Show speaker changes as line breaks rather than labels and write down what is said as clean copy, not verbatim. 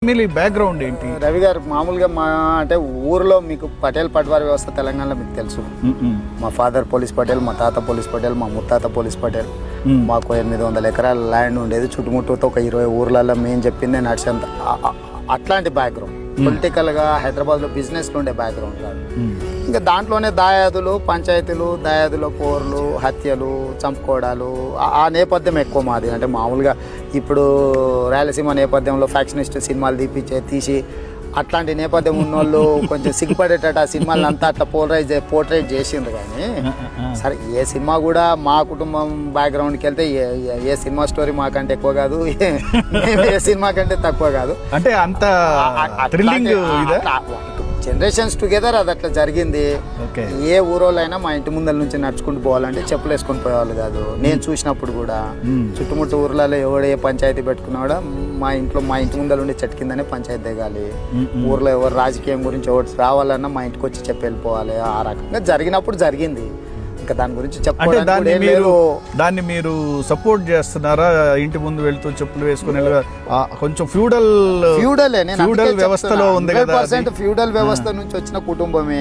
Family background ఏంటి?
రవి గారు మామూలుగా మా అంటే ఊరిలో మీకు పటేల్ పట్వారీ వ్యవస్థ తెలంగాణలో మీకు తెలుసు. మా ఫాదర్ పోలీస్ పటేల్, మా తాత పోలీస్ పటేల్, మా ముత్తాత పోలీస్ పటేల్. మాకు 800 ఎకరాల ల్యాండ్ ఉండేది. చుట్టుముట్టుతో ఒక 20 ఊర్లలో మేము చెప్పిందే నడిచేంత అట్లాంటి బ్యాక్గ్రౌండ్. పొలిటికల్గా హైదరాబాద్లో బిజినెస్లో ఉండే బ్యాక్గ్రౌండ్ కాదు. ఇంకా దాంట్లోనే దాయాదులు, పంచాయతీలు, దాయాదుల పోర్లు, హత్యలు, చంపుకోవడాలు, ఆ నేపథ్యం ఎక్కువ మాది. అంటే మామూలుగా ఇప్పుడు రాయలసీమ నేపథ్యంలో ఫ్యాక్షనిస్ట్ సినిమాలు తీసి అట్లాంటి నేపథ్యం ఉన్నోళ్ళు కొంచెం సిగ్గుపడేటట్టు ఆ సినిమాలను అంతా అట్లా పోర్ట్రేట్ చేసిండ్రు. కానీ సరే ఏ సినిమా కూడా మా కుటుంబం బ్యాక్గ్రౌండ్కి వెళ్తే ఏ సినిమా స్టోరీ మాకంటే ఎక్కువ కాదు, ఏ సినిమా కంటే తక్కువ కాదు.
అంటే అంత
జనరేషన్స్ టుగెదర్ అది అట్లా జరిగింది. ఏ ఊరోళ్ళైనా మా ఇంటి ముందల నుంచి నడుచుకుంటూ పోవాలంటే చెప్పులు వేసుకొని పోయేవాళ్ళు కాదు. నేను చూసినప్పుడు కూడా చుట్టుముట్టు ఊర్లలో ఎవడే పంచాయతీ పెట్టుకున్నా కూడా మా ఇంటి ముందర ఉండి చెట్టు కిందనే పంచాయతీ దిగాలి. ఊర్లో ఎవరు రాజకీయం గురించి ఎవరు రావాలన్నా మా ఇంటికి వచ్చి చెప్పి వెళ్ళిపోవాలి. ఆ రకంగా జరిగినప్పుడు జరిగింది. ఇంకా దాని గురించి
దాన్ని మీరు సపోర్ట్ చేస్తున్నారా? ఇంటి ముందు వెళ్తూ చెప్పులు వేసుకుని కొంచెం ఫ్యూడల్ వ్యవస్థలో ఉంది కదా.
ఫ్యూడల్ వ్యవస్థ నుంచి వచ్చిన కుటుంబమే.